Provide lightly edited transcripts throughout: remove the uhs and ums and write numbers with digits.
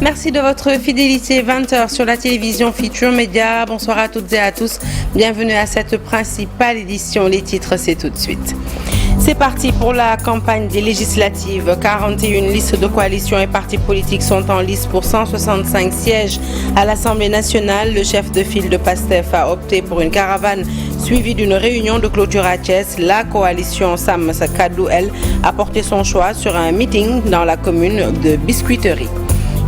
Merci de votre fidélité. 20h sur la télévision Futur Média. Bonsoir à toutes et à tous. Bienvenue à cette principale édition. Les titres, c'est tout de suite. C'est parti pour la campagne des législatives. 41 listes de coalitions et partis politiques sont en lice pour 165 sièges à l'Assemblée nationale. Le chef de file de PASTEF a opté pour une caravane suivie d'une réunion de clôture à Thiès. La coalition Sam Sa Kaddu, elle, a porté son choix sur un meeting dans la commune de Biscuiterie.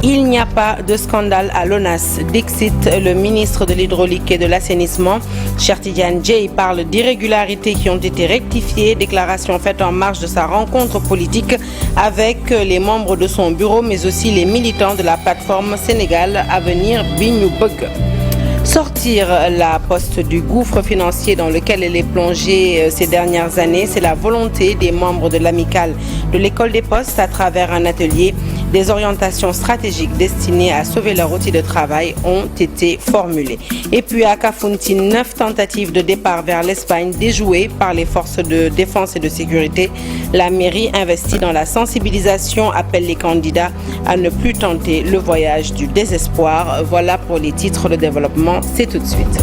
Il n'y a pas de scandale à l'ONAS, dixit le ministre de l'Hydraulique et de l'Assainissement. Cheikh Tidiane Dièye parle d'irrégularités qui ont été rectifiées, déclaration faite en marge de sa rencontre politique avec les membres de son bureau, mais aussi les militants de la plateforme Sénégal Avenir bi ñu bëgg. Sortir la Poste du gouffre financier dans lequel elle est plongée ces dernières années, c'est la volonté des membres de l'amicale de l'école des postes à travers un atelier. Des orientations stratégiques destinées à sauver leur outil de travail ont été formulées. Et puis à Kafountine, 9 tentatives de départ vers l'Espagne déjouées par les forces de défense et de sécurité. La mairie investit dans la sensibilisation, appelle les candidats à ne plus tenter le voyage du désespoir. Voilà pour les titres de développement, c'est tout de suite.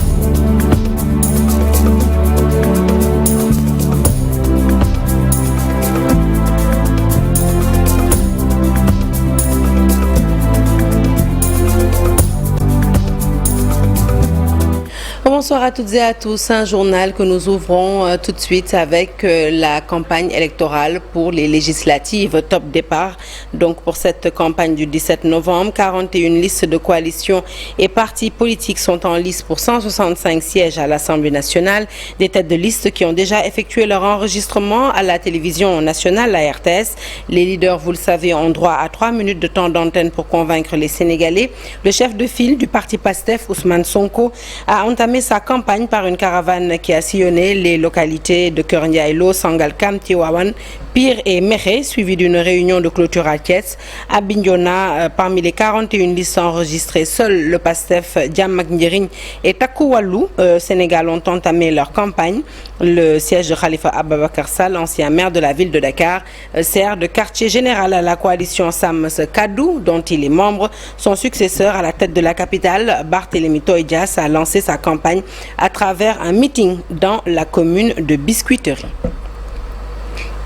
Bonsoir à toutes et à tous. Un journal que nous ouvrons tout de suite avec la campagne électorale pour les législatives. Top départ donc pour cette campagne du 17 novembre. 41 listes de coalitions et partis politiques sont en lice pour 165 sièges à l'Assemblée nationale. Des têtes de liste qui ont déjà effectué leur enregistrement à la télévision nationale, la RTS. Les leaders, vous le savez, ont droit à 3 minutes de temps d'antenne pour convaincre les Sénégalais. Le chef de file du parti PASTEF, Ousmane Sonko, a entamé sa campagne par une caravane qui a sillonné les localités de Keur Ndiaye Lo, Sangalkam, Tivaouane, Pire et Mekhe, suivi d'une réunion de clôture à Thiès. À Bignona, parmi les 41 listes enregistrées, seuls le PASTEF, Diam ak Njeriñ et Takku Wallu Sénégal ont entamé leur campagne. Le siège de Khalifa Ababacar Sall, ancien maire de la ville de Dakar, sert de quartier général à la coalition Sam Sa Kaddu, dont il est membre. Son successeur à la tête de la capitale, Barthélémy Toye Dias, a lancé sa campagne à travers un meeting dans la commune de Biscuiterie.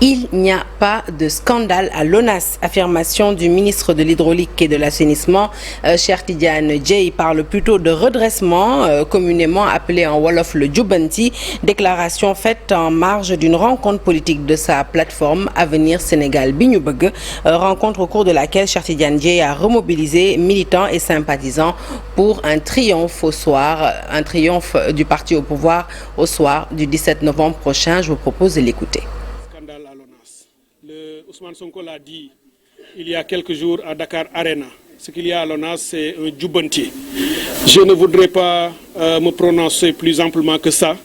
Il n'y a pas de scandale à l'ONAS, affirmation du ministre de l'Hydraulique et de l'Assainissement. Cheikh Tidiane Dièye parle plutôt de redressement, communément appelé en Wolof le Jubanti, déclaration faite en marge d'une rencontre politique de sa plateforme Avenir Sénégal bi ñu bëgg, rencontre au cours de laquelle Cheikh Tidiane Dièye a remobilisé militants et sympathisants pour un triomphe du parti au pouvoir au soir du 17 novembre prochain. Je vous propose de l'écouter. Ousmane Sonko l'a dit il y a quelques jours à Dakar Arena. Ce qu'il y a à l'ONAS, c'est un jubanti. Je ne voudrais pas me prononcer plus amplement que ça.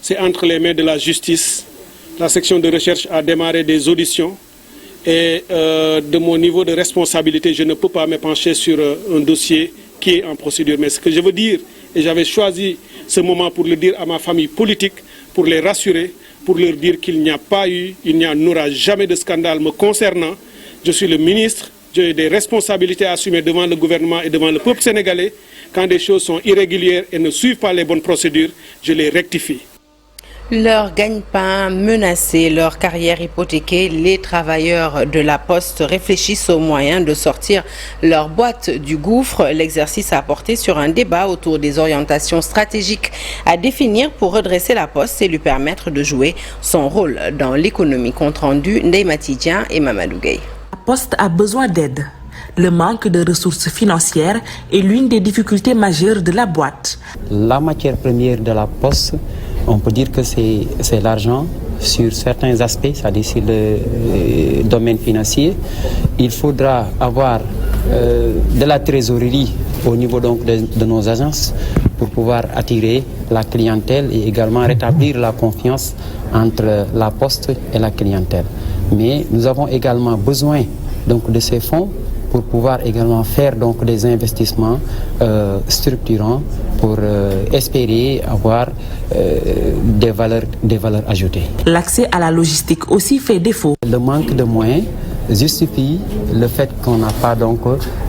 C'est entre les mains de la justice. La section de recherche a démarré des auditions. Et de mon niveau de responsabilité, je ne peux pas me pencher sur un dossier qui est en procédure. Mais ce que je veux dire, et j'avais choisi ce moment pour le dire à ma famille politique, pour les rassurer, pour leur dire qu'il n'y a pas eu, il n'y en aura jamais de scandale me concernant. Je suis le ministre, j'ai des responsabilités à assumer devant le gouvernement et devant le peuple sénégalais. Quand des choses sont irrégulières et ne suivent pas les bonnes procédures, je les rectifie. Leur gagne-pain menacé, leur carrière hypothéquée, les travailleurs de la Poste réfléchissent aux moyens de sortir leur boîte du gouffre. L'exercice a porté sur un débat autour des orientations stratégiques à définir pour redresser la Poste et lui permettre de jouer son rôle dans l'économie. Compte rendu Ndeye Mati Dieng et Mamadou Gueye. La Poste a besoin d'aide. Le manque de ressources financières est l'une des difficultés majeures de la boîte. La matière première de la Poste, on peut dire que c'est l'argent sur certains aspects, c'est-à-dire sur le domaine financier. Il faudra avoir de la trésorerie au niveau donc de nos agences pour pouvoir attirer la clientèle et également rétablir la confiance entre la Poste et la clientèle. Mais nous avons également besoin donc de ces fonds pour pouvoir également faire donc des investissements structurants pour espérer avoir des valeurs ajoutées. L'accès à la logistique aussi fait défaut. Le manque de moyens justifie le fait qu'on n'a pas donc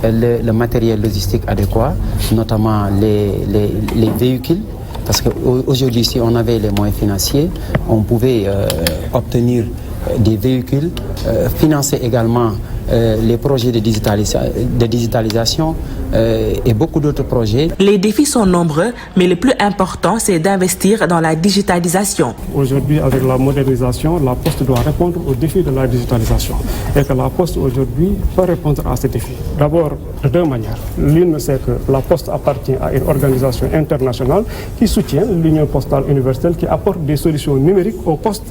le matériel logistique adéquat, notamment les véhicules. Parce qu'aujourd'hui, si on avait les moyens financiers, on pouvait obtenir des véhicules, financer également les projets de digitalisation et beaucoup d'autres projets. Les défis sont nombreux, mais le plus important, c'est d'investir dans la digitalisation. Aujourd'hui, avec la modernisation, la Poste doit répondre aux défis de la digitalisation. Et que la Poste, aujourd'hui, peut répondre à ces défis. D'abord, de deux manières. L'une, c'est que la Poste appartient à une organisation internationale qui soutient l'Union postale universelle, qui apporte des solutions numériques aux postes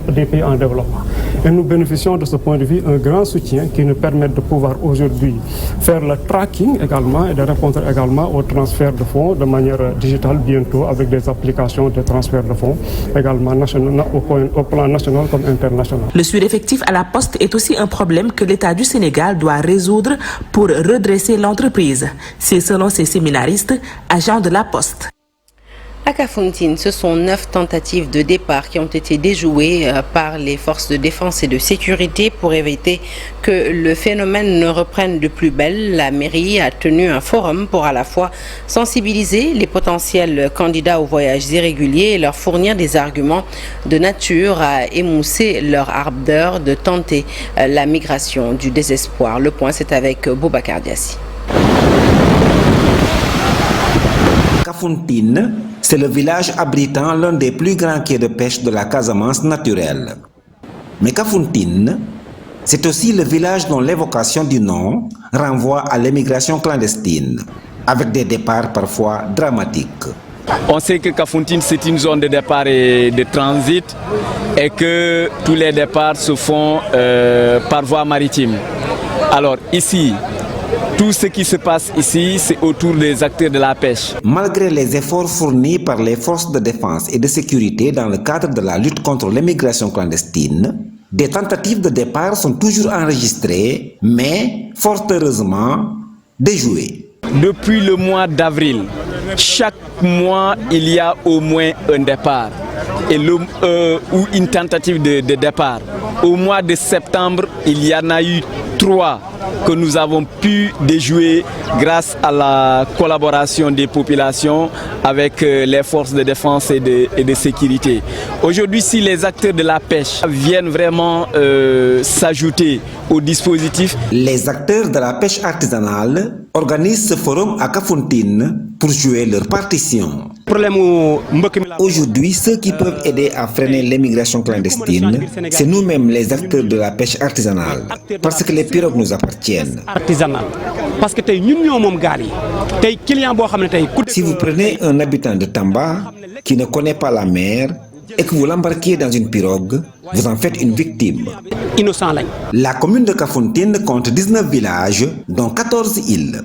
des pays en développement. Et nous bénéficions de ce point de vue un grand soutien qui nous permet de pouvoir aujourd'hui faire le tracking également et de répondre également au transfert de fonds de manière digitale bientôt avec des applications de transfert de fonds également au plan national comme international. Le sureffectif à la Poste est aussi un problème que l'État du Sénégal doit résoudre pour redresser l'entreprise. C'est selon ces séminaristes, agents de la Poste. À Kafountine, ce sont 9 tentatives de départ qui ont été déjouées par les forces de défense et de sécurité pour éviter que le phénomène ne reprenne de plus belle. La mairie a tenu un forum pour à la fois sensibiliser les potentiels candidats aux voyages irréguliers et leur fournir des arguments de nature à émousser leur ardeur de tenter la migration du désespoir. Le point, c'est avec Boubacar Diassi. Kafountine, c'est le village abritant l'un des plus grands quais de pêche de la Casamance naturelle. Mais Kafountine, c'est aussi le village dont l'évocation du nom renvoie à l'émigration clandestine, avec des départs parfois dramatiques. On sait que Kafountine, c'est une zone de départ et de transit et que tous les départs se font par voie maritime. Alors ici, tout ce qui se passe ici, c'est autour des acteurs de la pêche. Malgré les efforts fournis par les forces de défense et de sécurité dans le cadre de la lutte contre l'immigration clandestine, des tentatives de départ sont toujours enregistrées, mais fort heureusement déjouées. Depuis le mois d'avril, chaque mois, il y a au moins un départ ou une tentative de départ. Au mois de septembre, il y en a eu 3 que nous avons pu déjouer grâce à la collaboration des populations avec les forces de défense et de sécurité. Aujourd'hui, si les acteurs de la pêche viennent vraiment s'ajouter au dispositif, les acteurs de la pêche artisanale organisent ce forum à Kafountine pour jouer leur partition. Aujourd'hui, ceux qui peuvent aider à freiner l'immigration clandestine, c'est nous-mêmes les acteurs de la pêche artisanale, parce que les pirogues nous appartiennent. Si vous prenez un habitant de Tamba qui ne connaît pas la mer et que vous l'embarquez dans une pirogue, vous en faites une victime. La commune de Kafountine compte 19 villages, dont 14 îles.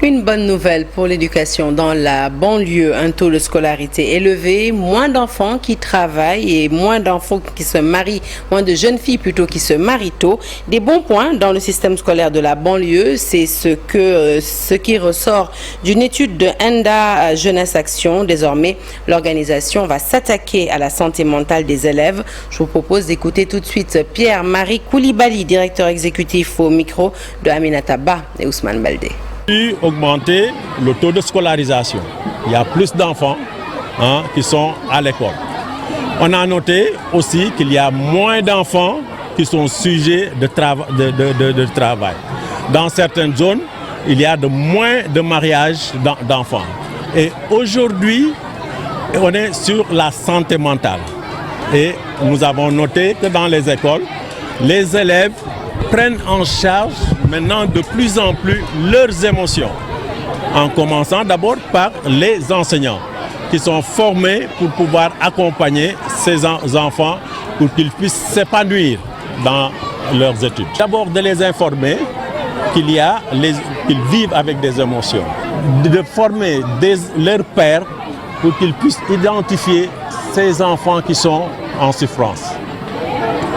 Une bonne nouvelle pour l'éducation dans la banlieue, un taux de scolarité élevé, moins d'enfants qui travaillent et moins d'enfants qui se marient, moins de jeunes filles plutôt qui se marient tôt. Des bons points dans le système scolaire de la banlieue, c'est ce qui ressort d'une étude de Enda Jeunesse Action. Désormais, l'organisation va s'attaquer à la santé mentale des élèves. Je vous propose d'écouter tout de suite Pierre-Marie Koulibaly, directeur exécutif au micro de Aminata Ba et Ousmane Baldé. Augmenter le taux de scolarisation. Il y a plus d'enfants qui sont à l'école. On a noté aussi qu'il y a moins d'enfants qui sont sujets de travail. Dans certaines zones, il y a moins de mariages d'enfants. Et aujourd'hui, on est sur la santé mentale. Et nous avons noté que dans les écoles, les élèves prennent en charge maintenant de plus en plus leurs émotions, en commençant d'abord par les enseignants qui sont formés pour pouvoir accompagner ces enfants pour qu'ils puissent s'épanouir dans leurs études. D'abord de les informer qu'ils vivent avec des émotions, de former leurs pères pour qu'ils puissent identifier ces enfants qui sont en souffrance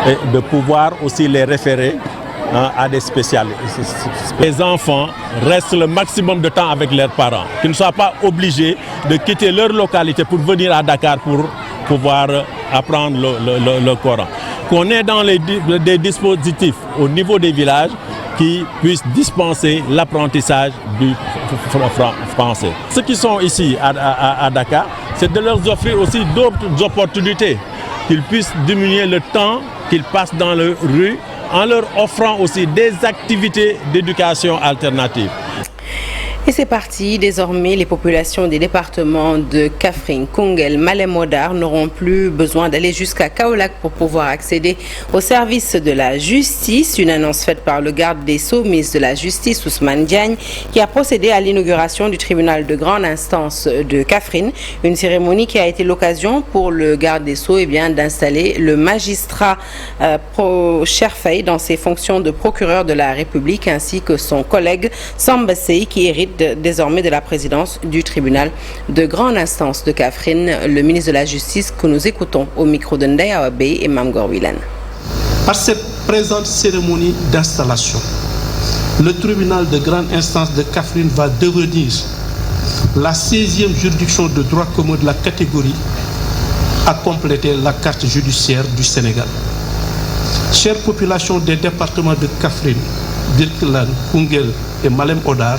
et de pouvoir aussi les référer à des spécialistes. Les enfants restent le maximum de temps avec leurs parents, qu'ils ne soient pas obligés de quitter leur localité pour venir à Dakar pour pouvoir apprendre le Coran. Qu'on ait dans des dispositifs au niveau des villages qui puissent dispenser l'apprentissage du français. Ceux qui sont ici à Dakar, c'est de leur offrir aussi d'autres opportunités, qu'ils puissent diminuer le temps qu'ils passent dans les rues en leur offrant aussi des activités d'éducation alternative. Et c'est parti, désormais les populations des départements de Kaffrine, Koungheul, Malem Hodar n'auront plus besoin d'aller jusqu'à Kaolack pour pouvoir accéder aux services de la justice. Une annonce faite par le garde des Sceaux, ministre de la Justice, Ousmane Diagne, qui a procédé à l'inauguration du tribunal de grande instance de Kaffrine. Une cérémonie qui a été l'occasion pour le garde des Sceaux d'installer le magistrat Cherfaye dans ses fonctions de procureur de la République, ainsi que son collègue Samba Sey, qui hérite désormais de la présidence du tribunal de grande instance de Kaffrine. Le ministre de la Justice que nous écoutons au micro de Ndeye Awa Beye et Mame Gor Wilane. Par cette présente cérémonie d'installation, le tribunal de grande instance de Kaffrine va devenir la 16e juridiction de droit commun de la catégorie à compléter la carte judiciaire du Sénégal. Chères populations des départements de Kaffrine, Birkelane, Koungheul et Malem Hodar,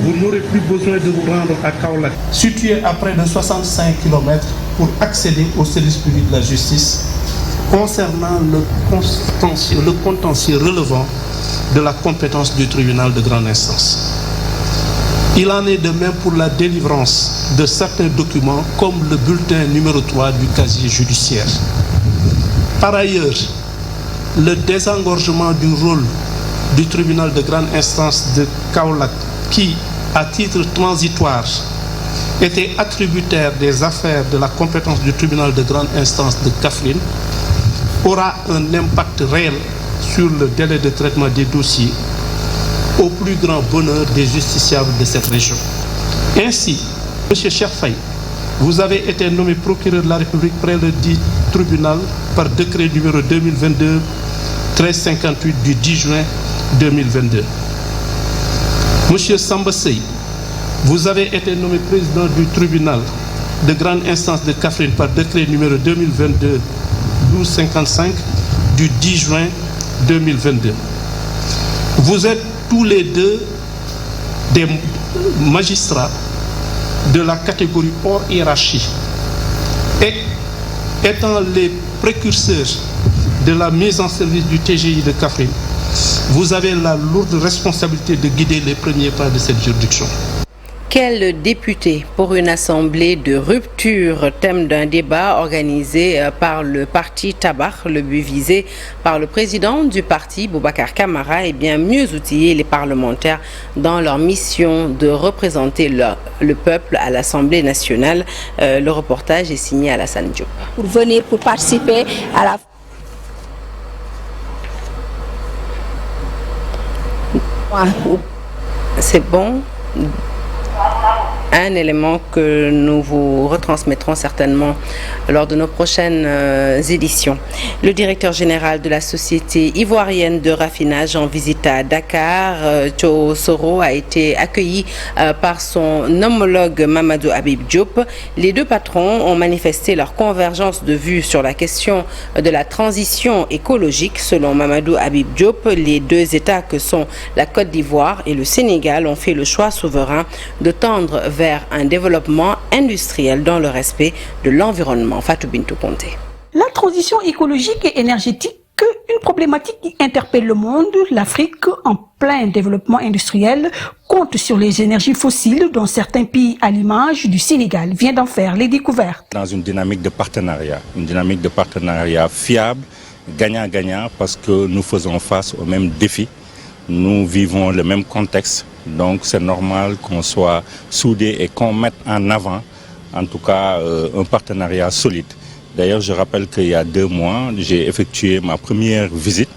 vous n'aurez plus besoin de vous rendre à Kaolack, situé à près de 65 km, pour accéder au service public de la justice concernant le contentieux relevant de la compétence du tribunal de grande instance. Il en est de même pour la délivrance de certains documents comme le bulletin numéro 3 du casier judiciaire. Par ailleurs, le désengorgement du rôle du tribunal de grande instance de Kaolack, qui, à titre transitoire, était attributaire des affaires de la compétence du tribunal de grande instance de Kaffrine, aura un impact réel sur le délai de traitement des dossiers, au plus grand bonheur des justiciables de cette région. Ainsi, M. Cherfaye, vous avez été nommé procureur de la République près le dit tribunal par décret numéro 2022-1358 du 10 juin 2022. Monsieur Samba Sey, vous avez été nommé président du tribunal de grande instance de Kaffrine par décret numéro 2022-1255 du 10 juin 2022. Vous êtes tous les deux des magistrats de la catégorie hors hiérarchie et étant les précurseurs de la mise en service du TGI de Kaffrine, vous avez la lourde responsabilité de guider les premiers pas de cette juridiction. Quel député pour une assemblée de rupture, thème d'un débat organisé par le parti Tabar. Le but visé par le président du parti, Boubacar Camara, est bien mieux outiller les parlementaires dans leur mission de représenter le peuple à l'Assemblée nationale. Le reportage est signé Alassane Diop. Pour venir, pour participer à la... C'est bon. Un élément que nous vous retransmettrons certainement lors de nos prochaines éditions. Le directeur général de la société ivoirienne de raffinage en visite à Dakar, Cho Soro, a été accueilli par son homologue Mamadou Habib Diop. Les deux patrons ont manifesté leur convergence de vues sur la question de la transition écologique. Selon Mamadou Habib Diop, les deux États que sont la Côte d'Ivoire et le Sénégal ont fait le choix souverain de tendre vers un développement industriel dans le respect de l'environnement. Fatou Bintou Conté. La transition écologique et énergétique, une problématique qui interpelle le monde. L'Afrique, en plein développement industriel, compte sur les énergies fossiles dont certains pays, à l'image du Sénégal, viennent d'en faire les découvertes. Dans une dynamique de partenariat fiable, gagnant-gagnant, parce que nous faisons face aux mêmes défis. Nous vivons le même contexte, donc c'est normal qu'on soit soudés et qu'on mette en avant, en tout cas, un partenariat solide. D'ailleurs, je rappelle qu'il y a 2 mois, j'ai effectué ma première visite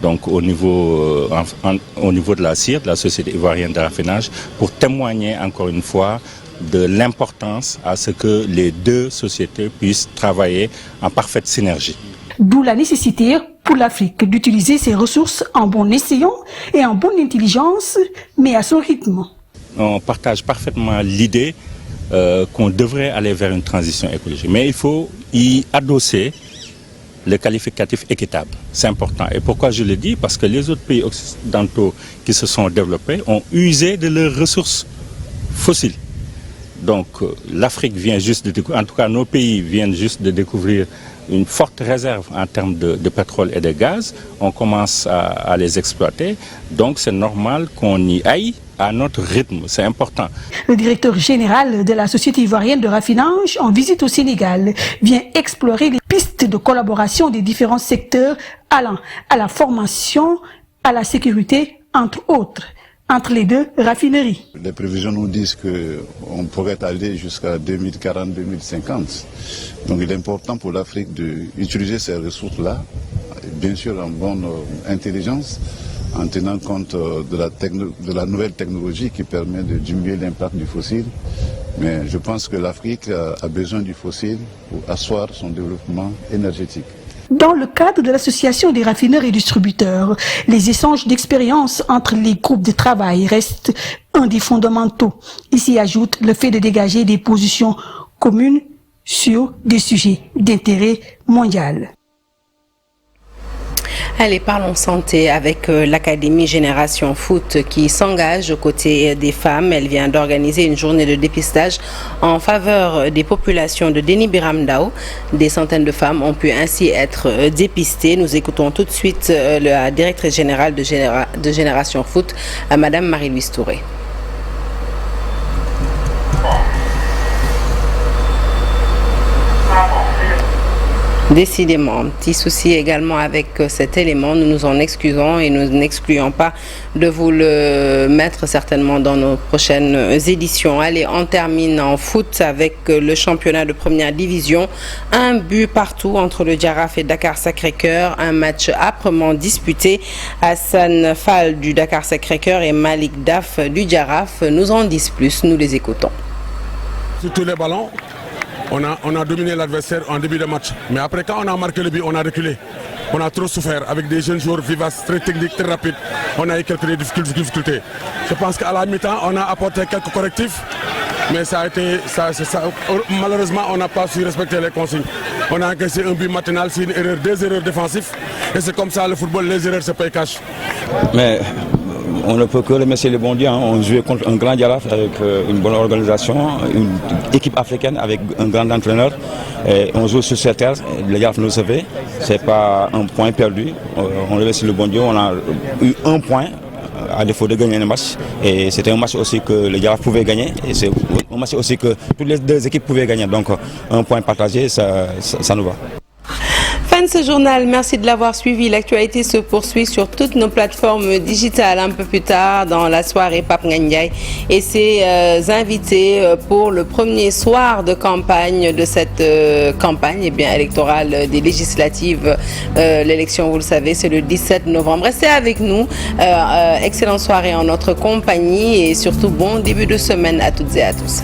donc au niveau de la CIR, de la Société ivoirienne de raffinage, pour témoigner encore une fois de l'importance à ce que les deux sociétés puissent travailler en parfaite synergie. D'où la nécessité pour l'Afrique d'utiliser ses ressources en bon escient et en bonne intelligence, mais à son rythme. On partage parfaitement l'idée qu'on devrait aller vers une transition écologique. Mais il faut y adosser le qualificatif équitable. C'est important. Et pourquoi je le dis? Parce que les autres pays occidentaux qui se sont développés ont usé de leurs ressources fossiles. Donc l'Afrique vient juste de découvrir, en tout cas nos pays viennent juste de découvrir une forte réserve en termes de pétrole et de gaz. On commence à les exploiter. Donc c'est normal qu'on y aille à notre rythme. C'est important. Le directeur général de la Société ivoirienne de raffinage en visite au Sénégal vient explorer les pistes de collaboration des différents secteurs allant à la formation, à la sécurité, entre autres, entre les deux raffineries. Les prévisions nous disent qu'on pourrait aller jusqu'à 2040-2050. Donc il est important pour l'Afrique d'utiliser ces ressources-là, bien sûr en bonne intelligence, en tenant compte de la nouvelle technologie qui permet de diminuer l'impact du fossile. Mais je pense que l'Afrique a besoin du fossile pour asseoir son développement énergétique. Dans le cadre de l'association des raffineurs et distributeurs, les échanges d'expériences entre les groupes de travail restent un des fondamentaux. Ici ajoute le fait de dégager des positions communes sur des sujets d'intérêt mondial. Allez, parlons santé avec l'Académie Génération Foot qui s'engage aux côtés des femmes. Elle vient d'organiser une journée de dépistage en faveur des populations de Déni Biram Ndao. Des centaines de femmes ont pu ainsi être dépistées. Nous écoutons tout de suite la directrice générale de Génération Foot, Madame Marie-Louise Touré. Décidément, petit souci également avec cet élément, nous nous en excusons et nous n'excluons pas de vous le mettre certainement dans nos prochaines éditions. Allez, on termine en foot avec le championnat de première division. Un but partout entre le Jaraaf et Dakar Sacré-Cœur, un match âprement disputé. Hassan Fall du Dakar Sacré-Cœur et Malik Daf du Jaraaf nous en disent plus, nous les écoutons. Sur tous les ballons, on a dominé l'adversaire en début de match. Mais après, quand on a marqué le but, on a reculé. On a trop souffert avec des jeunes joueurs vivaces, très techniques, très rapides. On a eu quelques difficultés. Je pense qu'à la mi-temps, on a apporté quelques correctifs. Mais malheureusement, on n'a pas su respecter les consignes. On a encaissé un but matinal, c'est une erreur, 2 erreurs défensives. Et c'est comme ça, le football, les erreurs se payent cash. Mais on ne peut que remercier le bon Dieu. On jouait contre un grand Jaraaf avec une bonne organisation, une équipe africaine avec un grand entraîneur. Et on joue sur cette terre, le Jaraaf nous savait. Ce n'est pas un point perdu. On remercie le bon Dieu. On a eu un point à défaut de gagner le match. Et c'était un match aussi que le Jaraaf pouvait gagner. Et c'est un match aussi que toutes les deux équipes pouvaient gagner. Donc un point partagé, ça nous va. Fin de ce journal, merci de l'avoir suivi. L'actualité se poursuit sur toutes nos plateformes digitales un peu plus tard dans la soirée Pape Ngagne et ses invités pour le premier soir de campagne de cette campagne électorale des législatives. L'élection, vous le savez, c'est le 17 novembre. Restez avec nous. Excellente soirée en notre compagnie et surtout bon début de semaine à toutes et à tous.